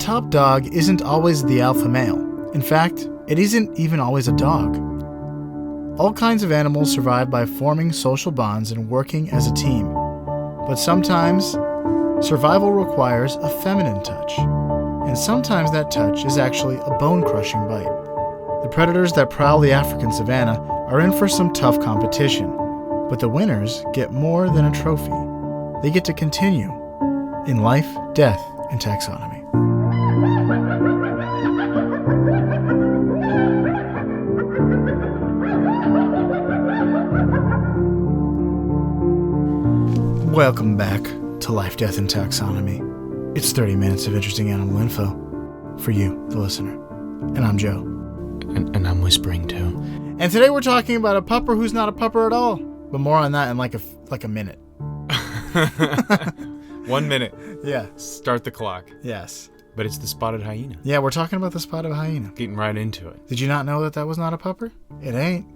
top dog isn't always the alpha male. In fact, it isn't even always a dog. All kinds of animals survive by forming social bonds and working as a team. But sometimes, survival requires a feminine touch. And sometimes that touch is actually a bone-crushing bite. The predators that prowl the African savanna are in for some tough competition. But the winners get more than a trophy. They get to continue in life, death, and taxonomy. Welcome back to Life, Death, and Taxonomy. It's 30 minutes of interesting animal info for you, the listener. And I'm Joe. And I'm whispering too. And today we're talking about a pupper who's not a pupper at all. But more on that in like a minute. 1 minute. Yeah. Start the clock. Yes. But it's the spotted hyena. Yeah, we're talking about the spotted hyena. Getting right into it. Did you not know that was not a pupper? It ain't.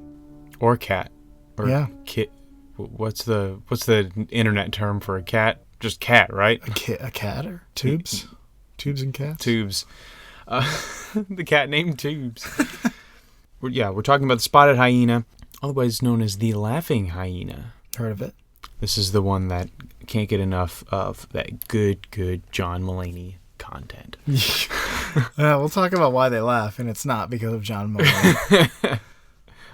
Or cat. Or yeah. Kit. What's the internet term for a cat? Just cat, right? A cat or tubes? Tubes and cats? Tubes. The cat named Tubes. We're talking about the spotted hyena, otherwise known as the laughing hyena. Heard of it? This is the one that can't get enough of that good John Mulaney content. Yeah, we'll talk about why they laugh, and it's not because of John Mulaney.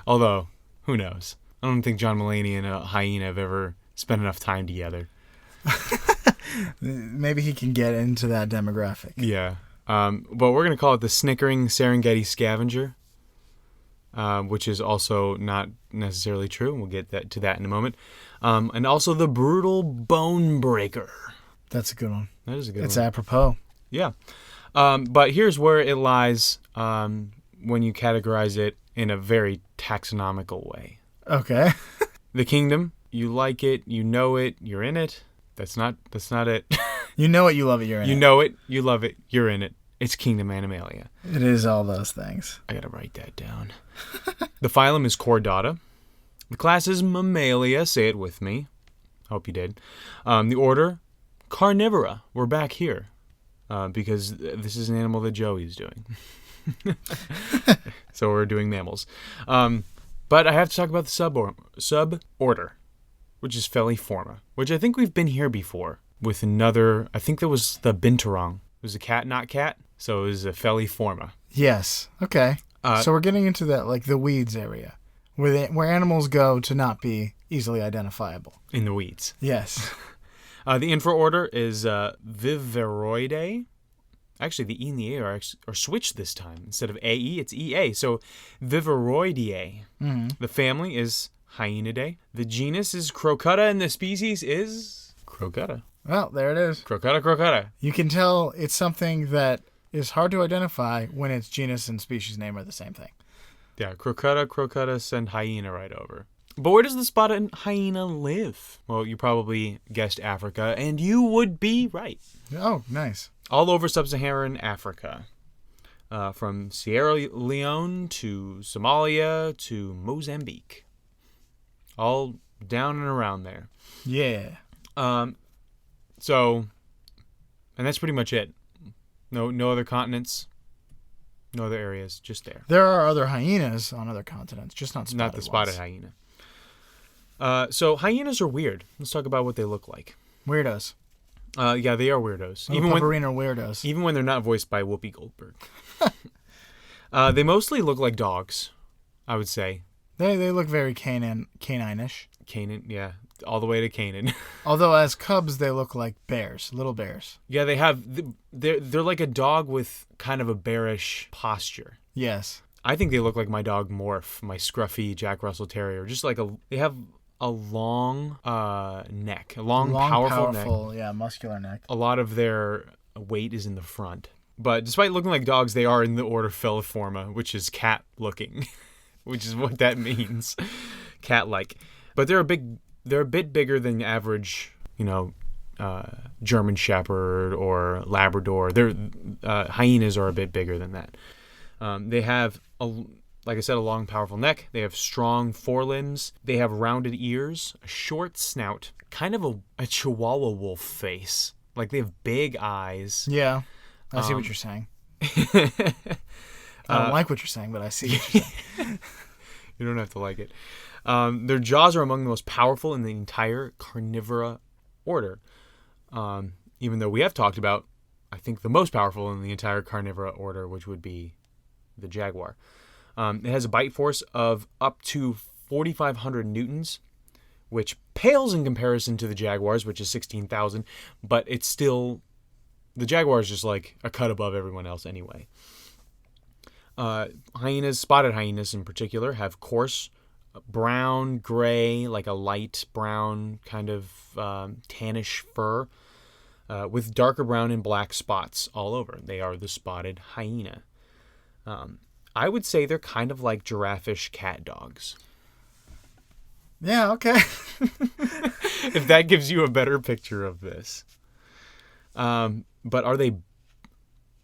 Although, who knows? I don't think John Mulaney and a hyena have ever spent enough time together. Maybe he can get into that demographic. Yeah. But we're going to call it the snickering Serengeti scavenger, which is also not necessarily true. We'll get to that in a moment. And also the brutal bone breaker. That's a good one. That is a good one. It's apropos. Yeah. But here's where it lies when you categorize it in a very taxonomical way. Okay. The kingdom, you like it, you know it, you're in it. That's not it. You know it, you love it, you're in it. You know it, you love it, you're in it. It's Kingdom Animalia. It is all those things. I gotta write that down. The phylum is Chordata. The class is Mammalia. Say it with me. Hope you did. The order, Carnivora. We're back here because this is an animal that Joey's doing. So we're doing mammals. But I have to talk about the suborder, which is Feliforma, which I think we've been here before with another. I think that was the binturong. It was a cat, not cat. So it was a Feliforma. Yes. Okay. So we're getting into that, like the weeds area, where animals go to not be easily identifiable. In the weeds. Yes. The infraorder is Viveroidae. Actually, the E and the A are switched this time. Instead of AE, it's EA. So Viveroidae. Mm-hmm. The family is Hyenidae. The genus is Crocuta, and the species is Crocuta. Well, there it is. Crocuta. You can tell it's something that is hard to identify when its genus and species name are the same thing. Yeah, Crocuta, send hyena right over. But where does the spotted hyena live? Well, you probably guessed Africa, and you would be right. Oh, nice. All over sub-Saharan Africa. From Sierra Leone to Somalia to Mozambique. All down and around there. Yeah. So, and that's pretty much it. No other continents, no other areas, just there. There are other hyenas on other continents, just not spotted. Not the spotted hyena. So hyenas are weird. Let's talk about what they look like. Weirdos. Yeah, they are weirdos. Even when are weirdos. Even when they're not voiced by Whoopi Goldberg. They mostly look like dogs, I would say. They look very canine-ish. Canaan, yeah. All the way to Canaan. Although as cubs, they look like bears, little bears. Yeah, they're like a dog with kind of a bearish posture. Yes. I think they look like my dog Morph, my scruffy Jack Russell Terrier. Just like they have a long neck, a long powerful neck. Yeah, muscular neck. A lot of their weight is in the front. But despite looking like dogs, they are in the order Feliforma, which is cat-looking, which is what that means, cat-like. But they're a bit bigger than average, German Shepherd or Labrador. Hyenas are a bit bigger than that. They have, like I said, a long, powerful neck. They have strong forelimbs. They have rounded ears, a short snout, kind of a Chihuahua wolf face. Like they have big eyes. Yeah. I see what you're saying. I don't like what you're saying, but I see what you're saying. You don't have to like it. Their jaws are among the most powerful in the entire carnivora order. Even though we have talked about, I think, the most powerful in the entire carnivora order, which would be the jaguar. It has a bite force of up to 4,500 newtons, which pales in comparison to the jaguars, which is 16,000, but it's still, the jaguar is just like a cut above everyone else anyway. Hyenas, spotted hyenas in particular, have coarse brown, gray, like a light brown kind of tannish fur with darker brown and black spots all over. They are the spotted hyena. I would say they're kind of like giraffe-ish cat dogs. Yeah, okay. If that gives you a better picture of this. But are they...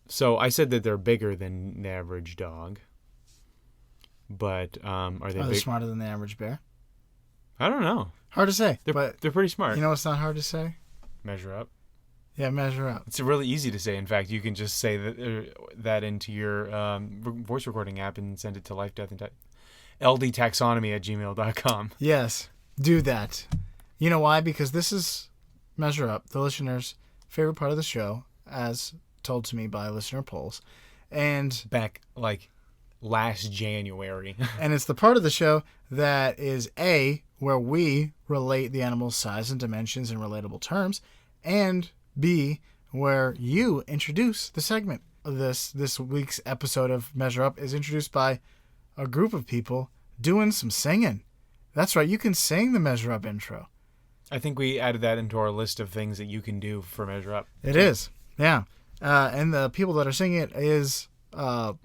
So I said that they're bigger than the average dog. But are they smarter than the average bear? I don't know. Hard to say. They're pretty smart. You know what's not hard to say? Measure up. Yeah, measure up. It's really easy to say. In fact, you can just say that into your voice recording app and send it to Life, Death, and ldtaxonomy@gmail.com. Yes, do that. You know why? Because this is Measure Up, the listener's favorite part of the show, as told to me by listener polls. And back, like, last January. And it's the part of the show that is A, where we relate the animal's size and dimensions in relatable terms, and B, where you introduce the segment. This week's episode of Measure Up is introduced by a group of people doing some singing. That's right, you can sing the Measure Up intro. I think we added that into our list of things that you can do for Measure Up. It is, yeah. And the people that are singing it is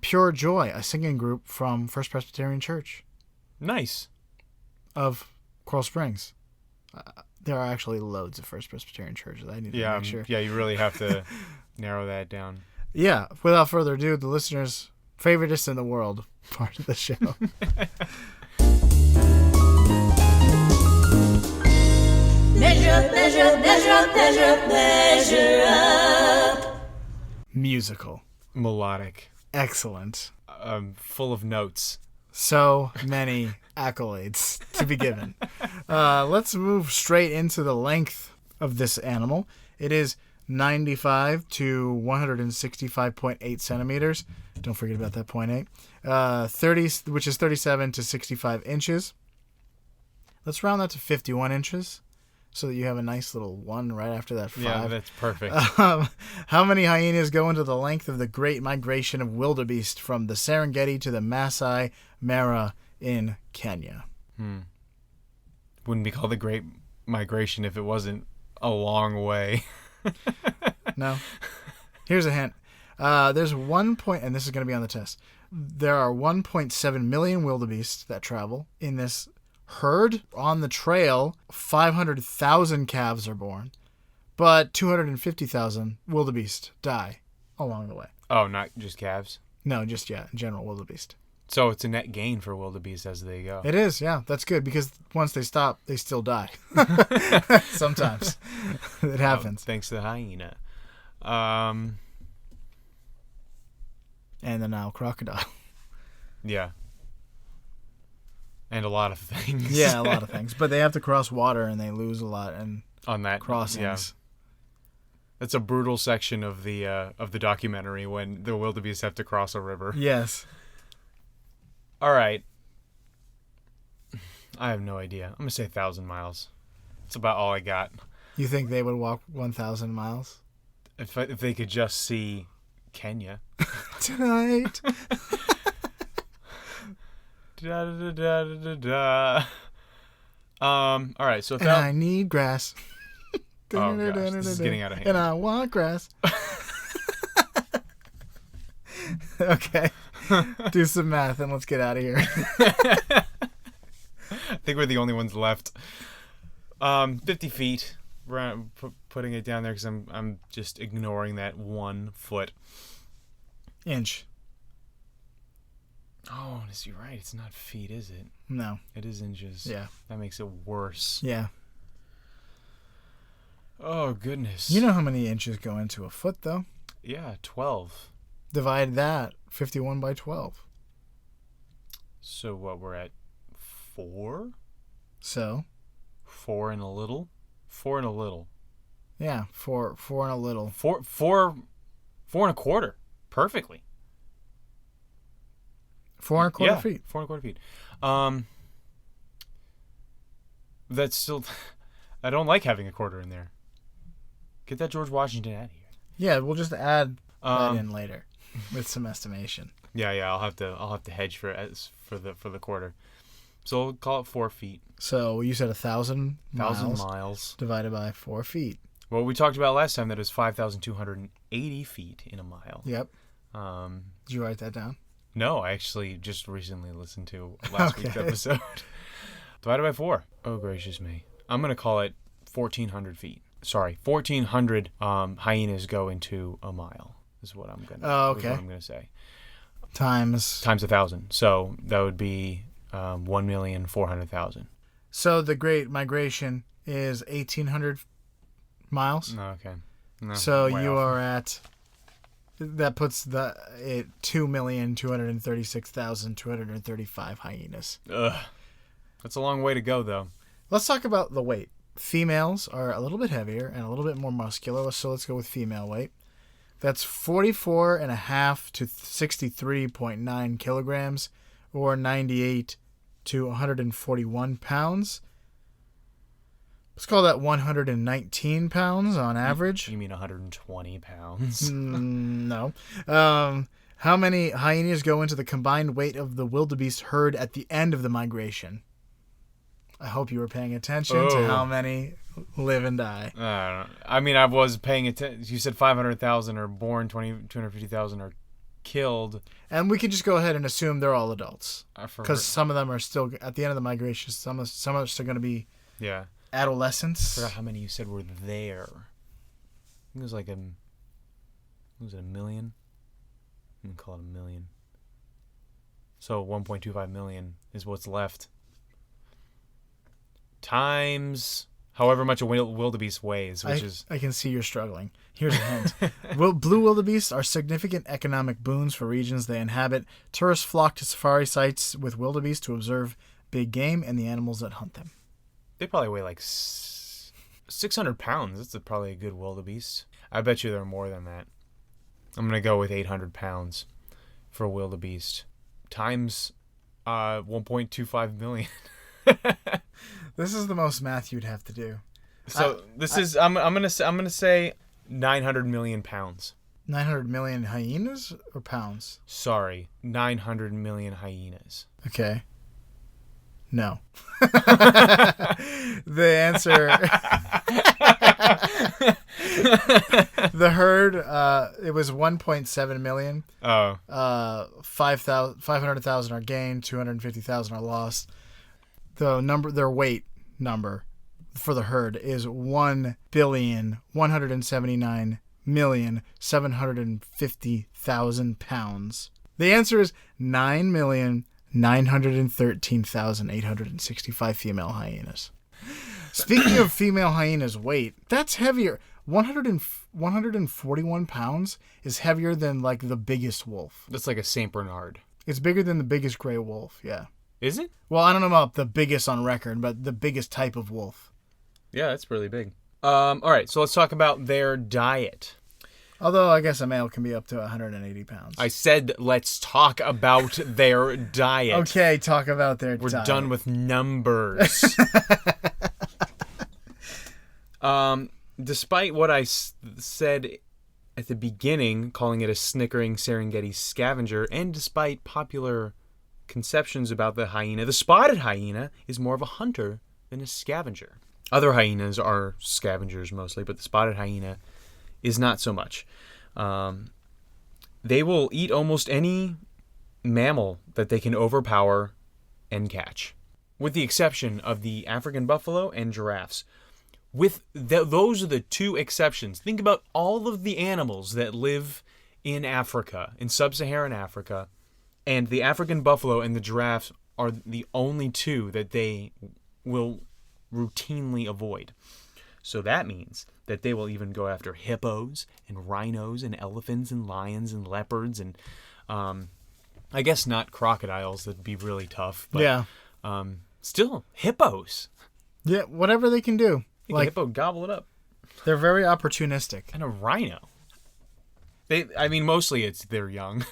Pure Joy, a singing group from First Presbyterian Church. Nice. Of Coral Springs. There are actually loads of First Presbyterian churches. I need to make sure. Yeah, you really have to narrow that down. Yeah, without further ado, the listener's favoriteest in the world part of the show. Measure up, measure up, measure up, measure up, measure up. Musical. Melodic. Excellent. Full of notes. So many accolades to be given. Let's move straight into the length of this animal. It is 95 to 165.8 centimeters. Don't forget about that 0.8. 30, which is 37 to 65 inches. Let's round that to 51 inches so that you have a nice little 1 right after that 5. Yeah, that's perfect. How many hyenas go into the length of the Great Migration of Wildebeest from the Serengeti to the Masai Mara in Kenya? Wouldn't be called the Great Migration if it wasn't a long way. No. Here's a hint. There's and this is going to be on the test. There are 1.7 million wildebeest that travel in this herd. On the trail, 500,000 calves are born, but 250,000 wildebeest die along the way. Oh, not just calves? No, just, in general, wildebeest. So it's a net gain for wildebeest as they go. It is, yeah. That's good because once they stop, they still die. Sometimes. It happens. Thanks to the hyena. And the Nile crocodile. Yeah. And a lot of things. Yeah, a lot of things. But they have to cross water and they lose a lot on that crossings. Yeah. That's a brutal section of the documentary when the wildebeest have to cross a river. Yes. All right. I have no idea. I'm going to say 1,000 miles. That's about all I got. You think they would walk 1,000 miles? If they could just see Kenya. Tonight. Da, da, da, da, da, da. All right, so and I need grass. Oh gosh, this is getting out of hand. And I want grass. Okay. Do some math and let's get out of here. I think we're the only ones left. 50 feet. We're putting it down there because I'm just ignoring that 1 foot. Inch. Oh, you're right. It's not feet, is it? No. It is inches. Yeah. That makes it worse. Yeah. Oh, goodness. You know how many inches go into a foot, though? Yeah, 12. Divide that, 51 by 12. So what, we're at 4? So, 4 and a little? 4 and a little. yeah, four and a little. 4 and a quarter. Perfectly. 4 and a quarter feet. 4 and a quarter feet. That's still... I don't like having a quarter in there. Get that George Washington out of here. Yeah, we'll just add that in later with some estimation. Yeah, I'll have to hedge for the quarter. So we'll call it 4 feet. So you said 1,000 miles divided by 4 feet. Well, we talked about last time that it was 5,280 feet in a mile. Yep. Did you write that down? No, I actually just recently listened to last week's episode. Divided by 4. Oh, gracious me. I'm going to call it 1,400 feet. Sorry, 1,400 hyenas go into a mile is what I'm going to say. Times 1,000. So that would be 1,400,000. So the Great Migration is 1,800 miles. Okay. No, so you are at... That puts the 2,236,235 hyenas. Ugh. That's a long way to go, though. Let's talk about the weight. Females are a little bit heavier and a little bit more muscular, so let's go with female weight. That's 44.5 to 63.9 kilograms, or 98 to 141 pounds. Let's call that 119 pounds on average. You mean 120 pounds? No. How many hyenas go into the combined weight of the wildebeest herd at the end of the migration? I hope you were paying attention to how many live and die. I mean, I was paying attention. You said 500,000 are born, 250,000 are killed. And we can just go ahead and assume they're all adults. Because some of them are still, at the end of the migration, some are still going to be adolescents. I forgot how many you said were there. I think it was like was it 1 million? I'm going to call it 1 million. So 1.25 million is what's left. Times however much a wildebeest weighs, which is... I can see you're struggling. Here's a hint. Blue wildebeest are significant economic boons for regions they inhabit. Tourists flock to safari sites with wildebeest to observe big game and the animals that hunt them. They probably weigh like 600 pounds. That's probably a good wildebeest. I bet you they're more than that. I'm going to go with 800 pounds for a wildebeest. Times 1.25 million. This is the most math you'd have to do. So I'm gonna say 900 million pounds. 900 million hyenas or pounds? Sorry, 900 million hyenas. Okay. No. The answer. The herd. It was 1.7 million. Oh. 500,000 are gained. 250,000 are lost. Their weight number for the herd is 1,179,750,000 pounds. The answer is 9,913,865 female hyenas. Speaking of female hyenas' weight, that's heavier. 141 pounds is heavier than like the biggest wolf. That's like a Saint Bernard. It's bigger than the biggest gray wolf. Yeah. Is it? Well, I don't know about the biggest on record, but the biggest type of wolf. Yeah, that's really big. All right, so let's talk about their diet. Although I guess a male can be up to 180 pounds. I said let's talk about their diet. Okay, talk about their diet. We're done with numbers. Despite what I said at the beginning, calling it a snickering Serengeti scavenger, and despite popular conceptions about the hyena, the spotted hyena is more of a hunter than a scavenger. Other hyenas are scavengers mostly, but the spotted hyena is not so much. They will eat almost any mammal that they can overpower and catch, with the exception of the African buffalo and giraffes. Those are the two exceptions. Think about all of the animals that live in Africa, in sub-Saharan Africa, and the African buffalo and the giraffes are the only two that they will routinely avoid. So that means that they will even go after hippos and rhinos and elephants and lions and leopards and I guess not crocodiles. That'd be really tough. But, Yeah. Still, hippos. Yeah, whatever they can do. Like a Like, hippo gobble it up. they're very opportunistic. And a rhino. Mostly they're young.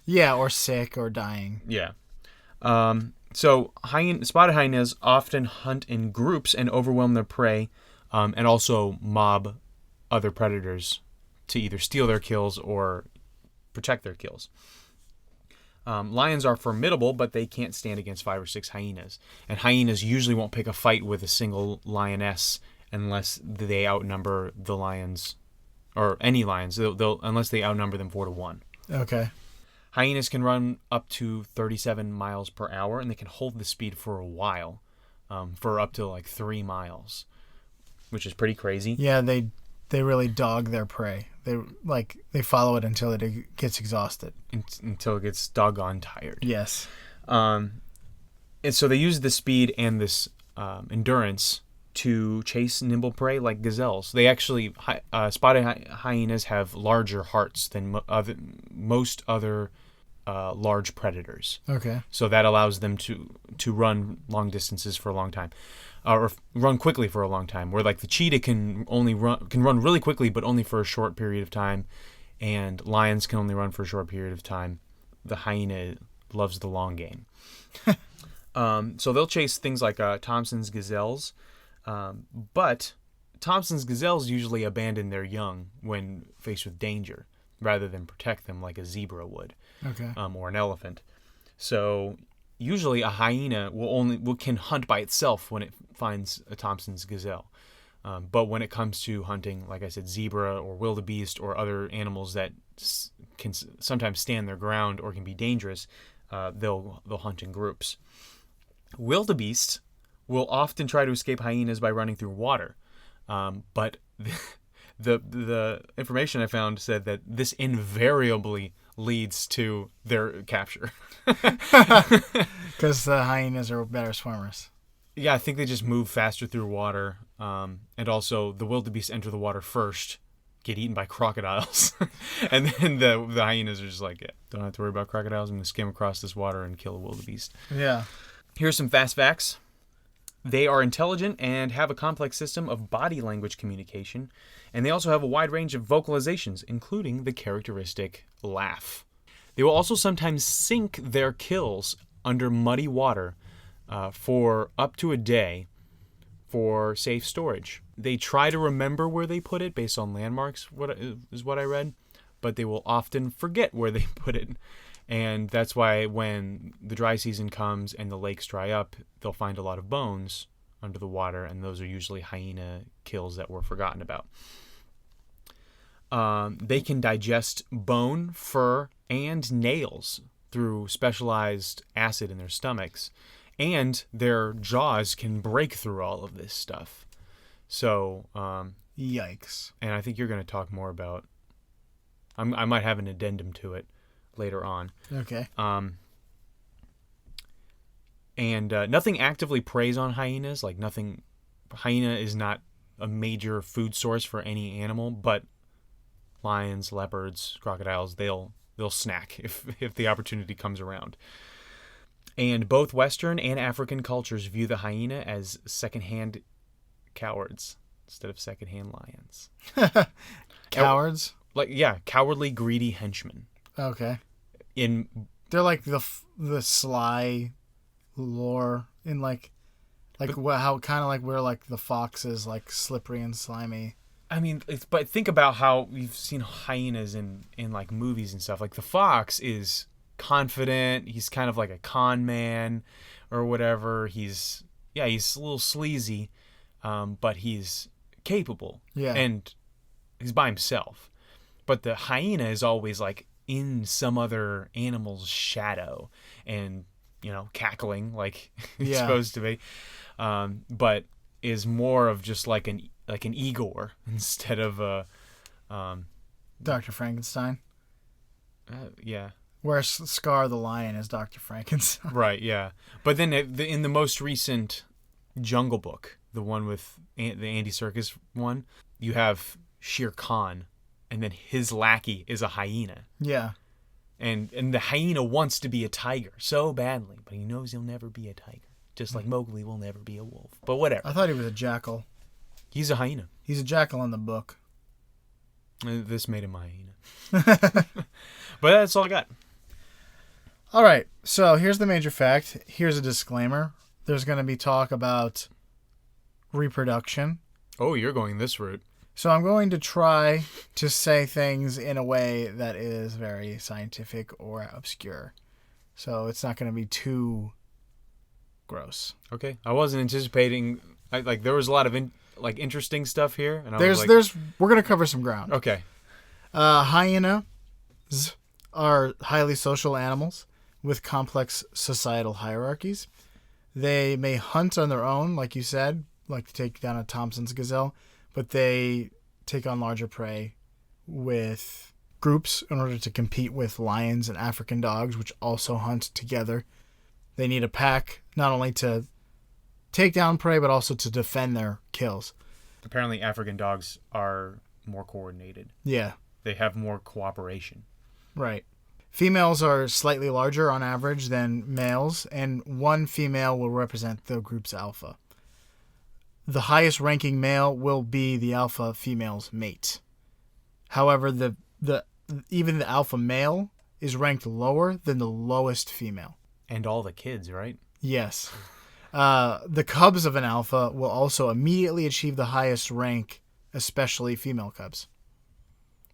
Yeah, or sick or dying. Yeah. So spotted hyenas often hunt in groups and overwhelm their prey, and also mob other predators to either steal their kills or protect their kills. Lions are formidable, but they can't stand against 5 or 6 hyenas. And hyenas usually won't pick a fight with a single lioness unless they outnumber the lions, or any lions. Unless they outnumber them 4-1. Okay. Hyenas can run up to 37 miles per hour, and they can hold the speed for a while, for up to like 3 miles, which is pretty crazy. Yeah, they really dog their prey. They follow it until it gets exhausted. Until it gets doggone tired. Yes. And so they use the speed and this endurance to chase nimble prey like gazelles. They actually, spotted hyenas have larger hearts than most other large predators. Okay. So that allows them to run long distances for a long time, or run quickly for a long time. Where like the cheetah can run really quickly, but only for a short period of time, and lions can only run for a short period of time. The hyena loves the long game. So they'll chase things like Thompson's gazelles, but Thompson's gazelles usually abandon their young when faced with danger, rather than protect them like a zebra would. Okay. Or an elephant. So usually a hyena can hunt by itself when it finds a Thompson's gazelle. But when it comes to hunting, like I said, zebra or wildebeest or other animals that can sometimes stand their ground or can be dangerous, they'll hunt in groups. Wildebeest will often try to escape hyenas by running through water, but the information I found said that this invariably leads to their capture. Because the hyenas are better swimmers. Yeah, I think they just move faster through water, and also the wildebeest enter the water first, get eaten by crocodiles, and then the hyenas are just like, yeah, don't have to worry about crocodiles. I'm gonna skim across this water and kill a wildebeest. Yeah. Here's some fast facts. They are intelligent and have a complex system of body language communication, and they also have a wide range of vocalizations, including the characteristic laugh. They will also sometimes sink their kills under muddy water for up to a day for safe storage. They try to remember where they put it based on landmarks, what I read, but they will often forget where they put it. And that's why when the dry season comes and the lakes dry up, they'll find a lot of bones under the water, and those are usually hyena kills that were forgotten about. They can digest bone, fur, and nails through specialized acid in their stomachs, and their jaws can break through all of this stuff. So, Yikes. and I think you're going to talk more about, I might have an addendum to it later on. Okay. And nothing actively preys on hyenas. Hyena is not a major food source for any animal, but lions, leopards, crocodiles, they'll snack if the opportunity comes around. And both Western and African cultures view the hyena as second-hand cowards instead of second-hand lions. Cowards? Cowardly, greedy henchmen. Okay. They're like the sly lore in how kind of like where like the fox is like slippery and slimy. I mean, but think about how we've seen hyenas in like movies and stuff. Like the fox is confident. He's kind of like a con man or whatever. He's a little sleazy, but he's capable. Yeah. And he's by himself. But the hyena is always like in some other animal's shadow and, cackling like it's supposed to be. But is more of just like an Igor instead of a Dr. Frankenstein. Yeah. Where Scar the lion is Dr. Frankenstein. Right, yeah. But then in the most recent Jungle Book, the one with the Andy Serkis one, you have Shere Khan, and then his lackey is a hyena. Yeah. And the hyena wants to be a tiger so badly, but he knows he'll never be a tiger. Just like Mowgli will never be a wolf. But whatever. I thought he was a jackal. He's a hyena. He's a jackal in the book. This made him a hyena. But that's all I got. All right. So here's the major fact. Here's a disclaimer. There's going to be talk about reproduction. Oh, you're going this route. So I'm going to try to say things in a way that is very scientific or obscure. So it's not going to be too gross. Okay. I wasn't anticipating. There was a lot of interesting stuff here, and we're going to cover some ground. Okay. Hyenas are highly social animals with complex societal hierarchies. They may hunt on their own, like you said, like to take down a Thompson's gazelle, but they take on larger prey with groups in order to compete with lions and African dogs, which also hunt together. They need a pack not only to take down prey, but also to defend their kills. Apparently, African dogs are more coordinated. Yeah. They have more cooperation. Right. Females are slightly larger on average than males, and one female will represent the group's alpha. The highest ranking male will be the alpha female's mate. However, even the alpha male is ranked lower than the lowest female. And all the kids, right? Yes. The cubs of an alpha will also immediately achieve the highest rank, especially female cubs.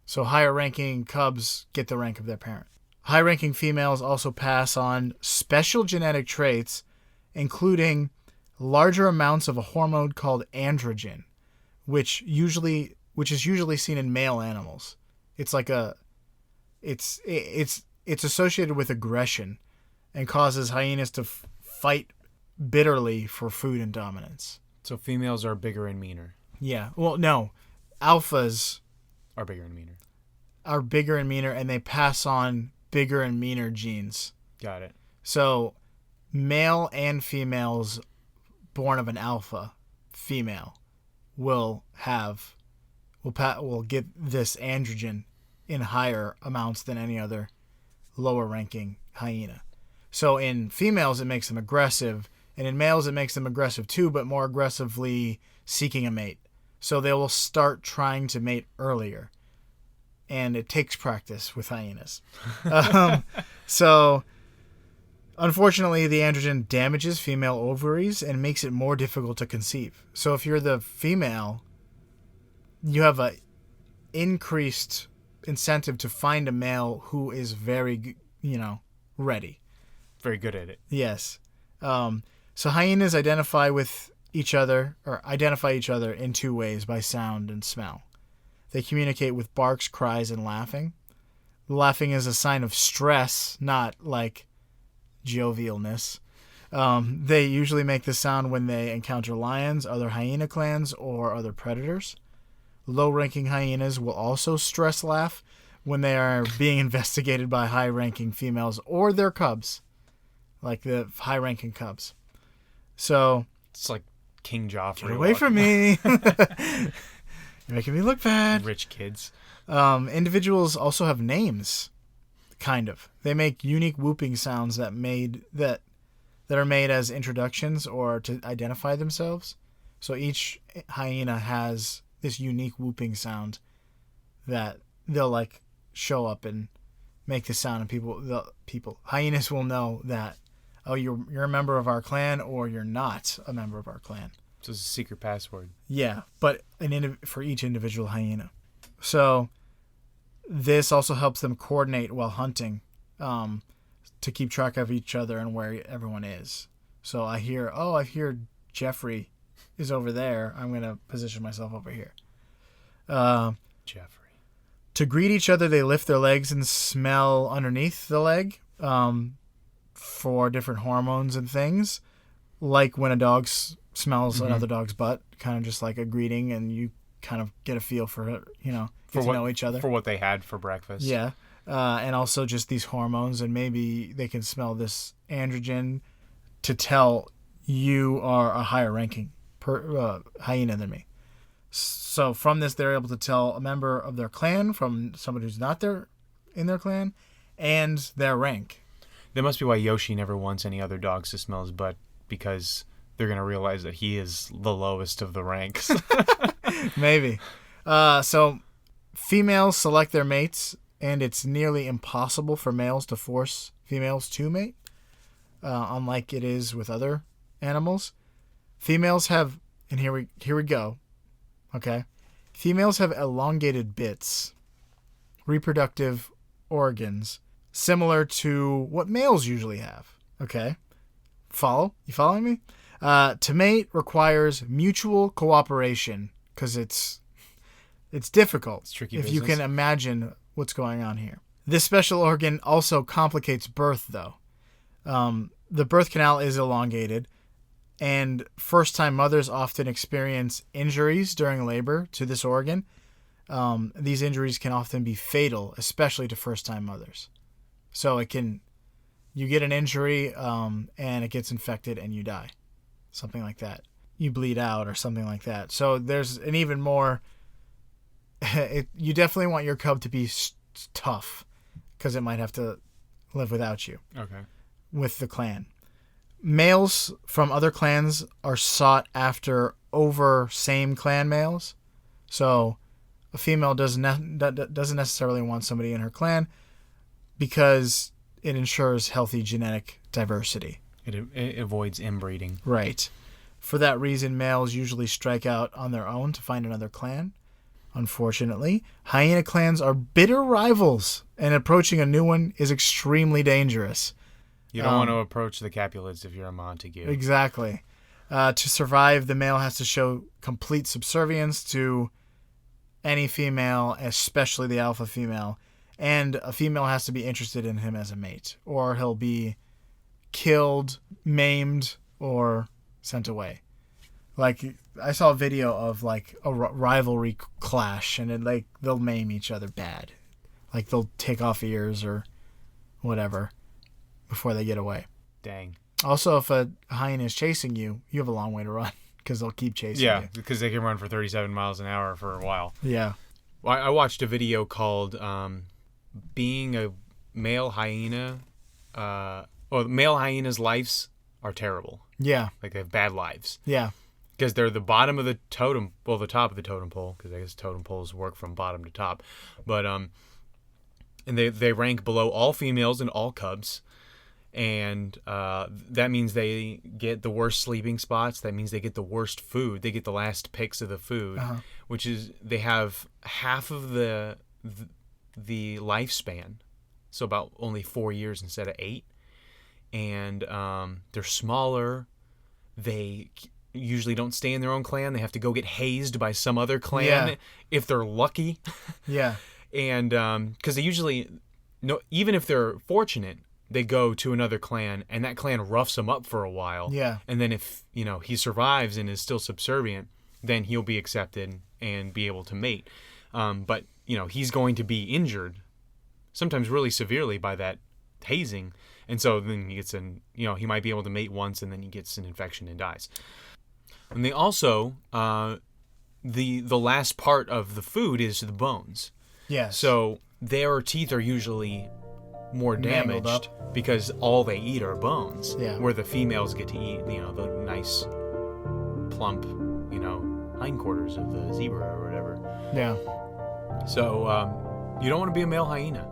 So higher ranking cubs get the rank of their parent. High ranking females also pass on special genetic traits, including larger amounts of a hormone called androgen, which is usually seen in male animals. It's associated with aggression and causes hyenas to fight bitterly for food and dominance. So females are bigger and meaner. Yeah. Well, no. Alphas are bigger and meaner, and they pass on bigger and meaner genes. Got it. So male and females born of an alpha female will get this androgen in higher amounts than any other lower ranking hyena. So in females it makes them aggressive, and in males it makes them aggressive too, but more aggressively seeking a mate. So they will start trying to mate earlier, and it takes practice with hyenas. So unfortunately, the androgen damages female ovaries and makes it more difficult to conceive. So if you're the female, you have a increased incentive to find a male who is very, ready. Very good at it. Yes. So hyenas identify each other in two ways, by sound and smell. They communicate with barks, cries, and laughing. Laughing is a sign of stress, not like jovialness. They usually make the sound when they encounter lions, other hyena clans, or other predators. Low-ranking hyenas will also stress laugh when they are being investigated by high-ranking females or their cubs, like the high-ranking cubs. So it's like King Joffrey. Get away from me! You're making me look bad. Rich kids. Individuals also have names, kind of. They make unique whooping sounds that are made as introductions or to identify themselves. So each hyena has this unique whooping sound that they'll show up and make the sound, and hyenas will know that, oh, you're a member of our clan, or you're not a member of our clan. So it's a secret password. Yeah, but for each individual hyena. So this also helps them coordinate while hunting, to keep track of each other and where everyone is. So I hear Jeffrey is over there. I'm going to position myself over here. Jeffrey. To greet each other, they lift their legs and smell underneath the leg for different hormones and things. Like when a dog smells another dog's butt, kind of just like a greeting, and you kind of get a feel for it, get to know each other. For what they had for breakfast. Yeah. And also just these hormones, and maybe they can smell this androgen to tell you are a higher ranking hyena than me. So from this, they're able to tell a member of their clan from somebody who's not in their clan, and their rank. That must be why Yoshi never wants any other dogs to smell his butt, because they're going to realize that he is the lowest of the ranks. Maybe. So females select their mates, and it's nearly impossible for males to force females to mate, unlike it is with other animals. Females have, and here we go, okay? Females have elongated bits, reproductive organs, similar to what males usually have, okay? You following me? To mate requires mutual cooperation, because it's difficult. It's tricky if business. you can imagine what's going on here. This special organ also complicates birth, though. The birth canal is elongated, and first-time mothers often experience injuries during labor to this organ. These injuries can often be fatal, especially to first-time mothers. So you get an injury, and it gets infected, and you die. Something like that. You bleed out or something like that. So there's an even more... you definitely want your cub to be tough, because it might have to live without you. Okay. With the clan. Males from other clans are sought after over same clan males. So a female doesn't necessarily want somebody in her clan, because it ensures healthy genetic diversity. It avoids inbreeding. Right. For that reason, males usually strike out on their own to find another clan. Unfortunately, hyena clans are bitter rivals, and approaching a new one is extremely dangerous. You don't want to approach the Capulets if you're a Montague. Exactly. To survive, the male has to show complete subservience to any female, especially the alpha female, and a female has to be interested in him as a mate, or he'll be killed, maimed, or sent away. Like, I saw a video of like a rivalry clash, and they'll maim each other bad. Like, they'll take off ears or whatever before they get away. Dang. Also, if a hyena is chasing you, you have a long way to run, because they'll keep chasing you. Yeah, because they can run for 37 miles an hour for a while. Yeah. Well, I watched a video called Being a Male Hyena. Male hyenas' lives are terrible. Yeah. Like, they have bad lives. Yeah. Because they're the bottom of the totem, well, the top of the totem pole, because I guess totem poles work from bottom to top. But, and they rank below all females and all cubs. And that means they get the worst sleeping spots. That means they get the worst food. They get the last picks of the food, which is they have half of the lifespan, so about only 4 years instead of 8. And they're smaller. They usually don't stay in their own clan. They have to go get hazed by some other clan if they're lucky. Yeah. And because they usually, even if they're fortunate, they go to another clan, and that clan roughs him up for a while. Yeah. And then if, he survives and is still subservient, then he'll be accepted and be able to mate. But, he's going to be injured, sometimes really severely, by that hazing. And so then he gets he might be able to mate once, and then he gets an infection and dies. And they also, the last part of the food is the bones. Yeah. So their teeth are usually more damaged because all they eat are bones. Yeah. Where the females get to eat, the nice, plump, hindquarters of the zebra or whatever. Yeah. So you don't want to be a male hyena.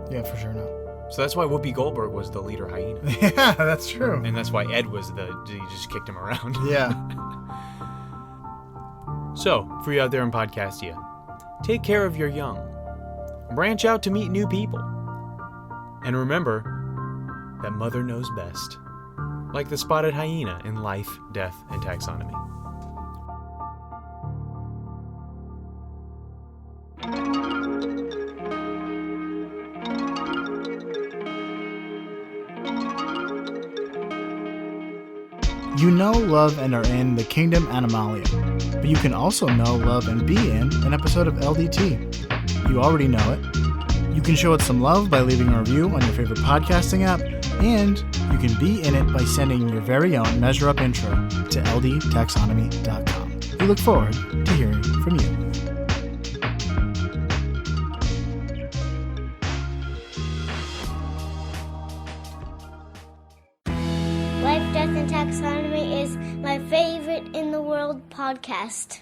Yeah, for sure not. So that's why Whoopi Goldberg was the leader hyena. Yeah, that's true. And that's why Ed was he just kicked him around. Yeah. So, for you out there in Podcastia, take care of your young. Branch out to meet new people. And remember that Mother knows best. Like the spotted hyena in Life, Death, and Taxonomy. You know, love, and are in the Kingdom Animalium, but you can also know, love, and be in an episode of LDT. You already know it. You can show it some love by leaving a review on your favorite podcasting app, And you can be in it by sending your very own Measure Up intro to ldtaxonomy.com. We look forward to hearing from you. Life, Death, and Taxonomy is my favorite in the world podcast.